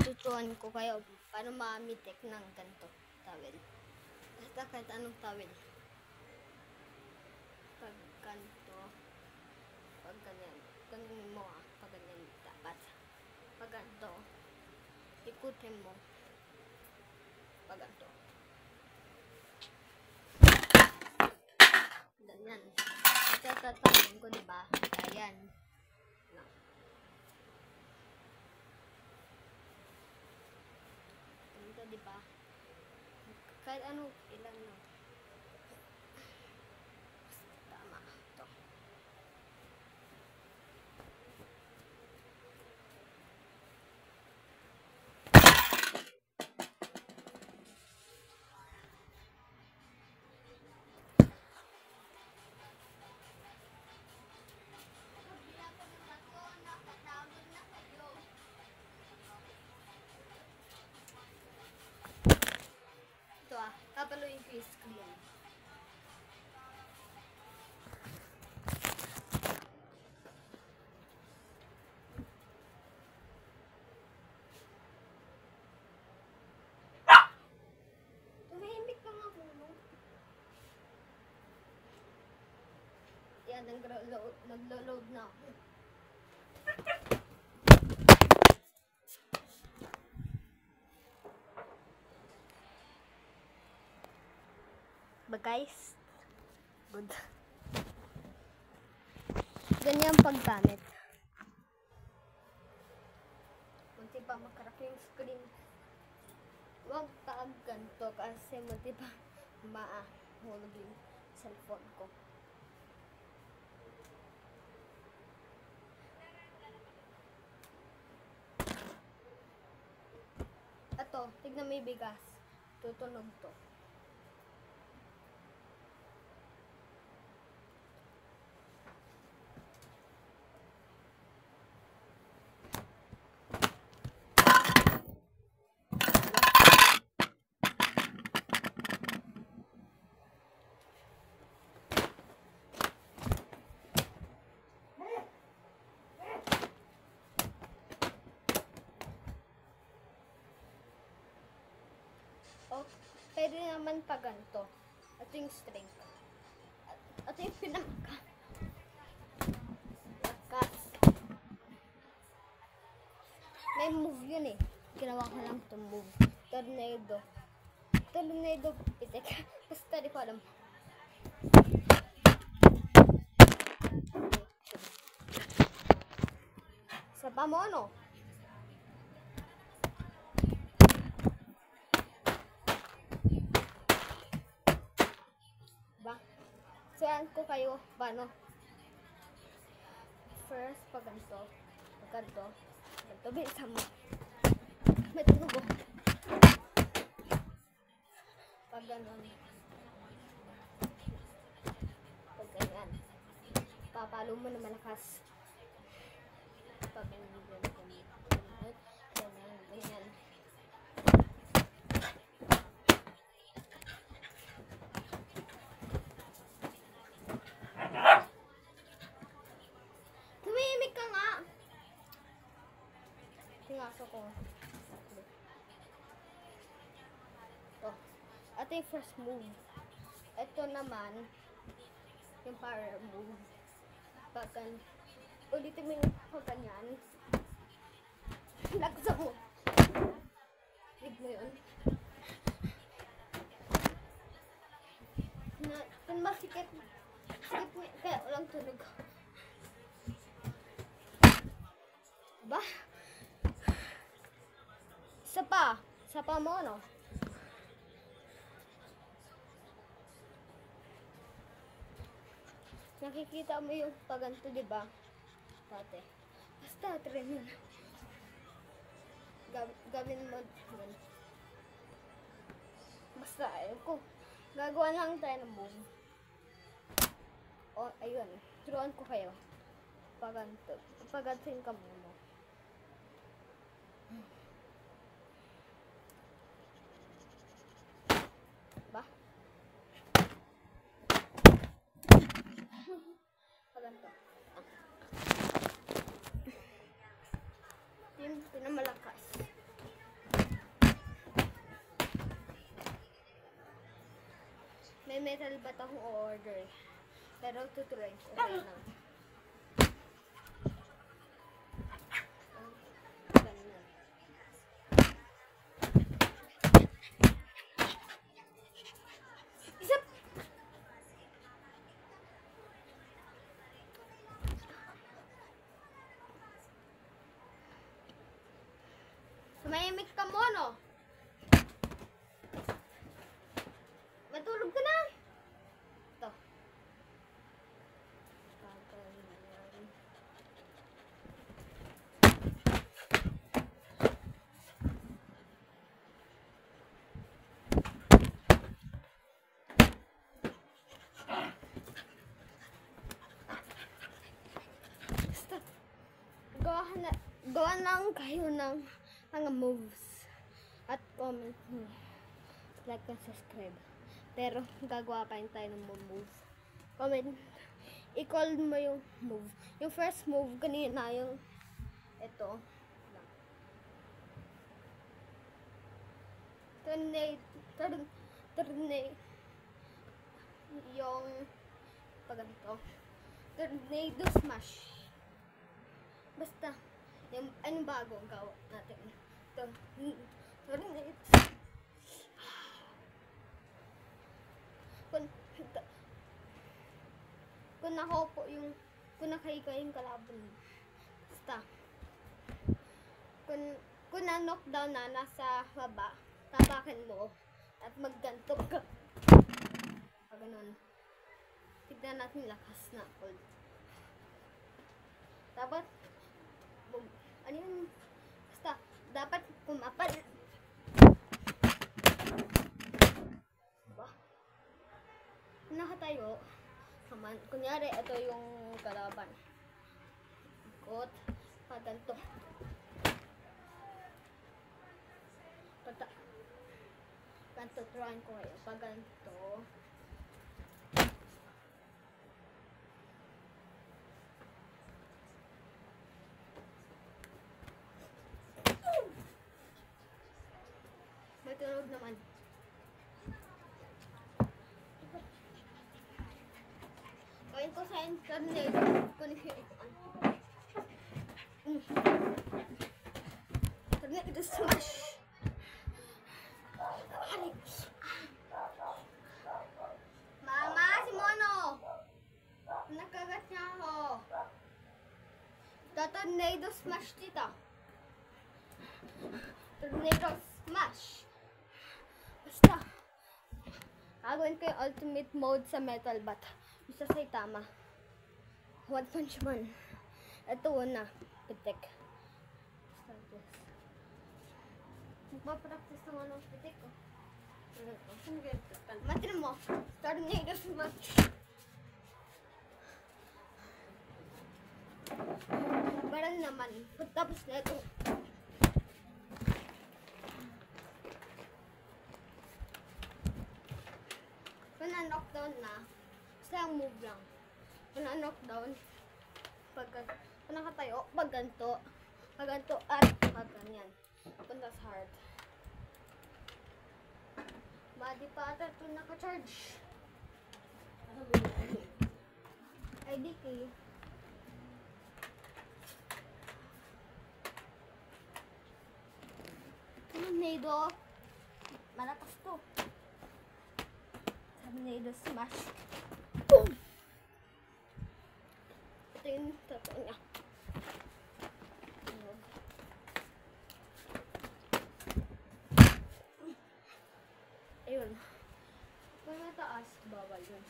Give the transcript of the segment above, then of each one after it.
Tutuan ko kayo paano mamitik ng ganito towel. Basta kahit anong towel. Pag ganito, pag ganyan, ganyan mo pag ganyan dapat. Pag ganito, ikutin mo. Pag ganito. Ganyan. Tatatawin ko, diba? Ayan. Ganito, diba? Kahit ano, ilan no. Tama. Ito. Ito papaluin ko yung screen. Tumahimik ka nga muna. Yan, naglo-load na ako. Ba guys? Good. Ganyan paggamit. Munti pa makarap yung screen. Huwag taag ganito kasi munti pa mahulog yung cellphone ko. Ato, tignan mo yung bigas. Tutunog to. O, pwede naman pa ganito. Ito yung string. Ito yung pinaka. Lakas. May move yun eh. Ginawa ko lang itong move. Tornado. Tornado pitik. Basta di ko alam. Sa pamono. Sayan ko kayo paano. First, pag ganito. Pag ganito. Ganito, bisa mo. May tunog ko. Pag ganon. Pag ganyan. Papalo mo na malakas. Pag ganyan. Ganyan. Tingaso ko. Ito yung first move. Ito naman yung power move. Pagkan ulitin mo yung ganyan. Laksa mo. Tig mo yun. Kung masikip mo. Kaya walang tunog. Ba? Sapa mo, no? Nakikita mo yung paganto, diba? Dati. Basta, try mo na. Gawin mo. Basta, ayun ko. Gagawa lang tayo ng move. O, ayun. Turuan ko kayo. Paganto. Paganto yung kamay mo. Ba? Paganto. Pinamalakas. May metal bat akong order. Pero tutuloy ko lang. Ganun. Isa. Sumayamik ka mo, no? Matulog ka na. Ito. Ganyan. Basta, gawa lang kayo ng mga moves at comment nyo. Like and subscribe. Pero gagawa pa rin tayo ng move. Comment. I-call mo yung move. Yung first move kanina, yung ito. Tornado. Yung paganto. Tornado smash. Basta, yung anong bago ang gawa natin. Tornado. Kung nakaupo yung, kung nakahiga yung kalaban, basta, kung na-knockdown na nasa baba, tapakan mo, at magganto ka. Ganun. Tignan natin lakas na hold. Dapat, ano yun, basta, dapat pumapal. Diba? Nakatayo. Kunyari, ito yung kalaban. Ikot. Paganto. Ganto, trying ko kayo. Paganto. May tunog naman. Gawin ko sa internet. Tornado smash. Mama, si Mono. Nakagat niya ako. Tornado smash dito. Tornado smash. Basta. Gagawin ko yung ultimate mode sa metal bat. Isa sa Saitama. One Punch Man. Ito na. Pitik. Magpapractice ng anong pitik ko. Matrin mo. Tornado smash. Barang naman. Pagtapos na ito. Kung na-knockdown na, isang move lang. Kung na-knockdown, pag nakatayo, pag ganito, at pag ganyan. Punta sa heart. Madi pa ata ito naka-charge. IDK. Tornado. Malakas to. Tornado smash. Boom! Ito yung totoo niya. Ayun. Kung mataas, bawal yun.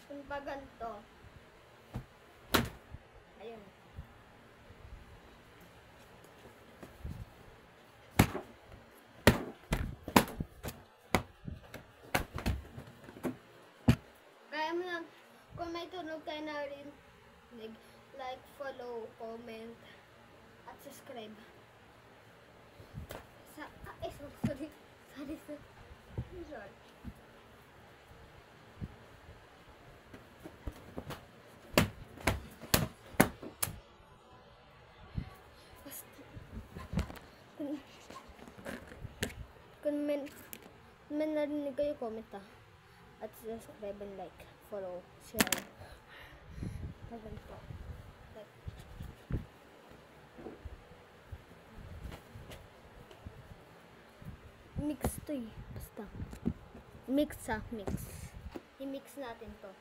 Kung pa ganito, ayun. Kaya mo lang, kung may tunog kayo na rin, like, follow, comment, at subscribe. Sorry. may narinig kayo, comment at subscribe and like, follow, share. Tagal po. Like. Mix to eh. Basta. Mix. I-mix natin to.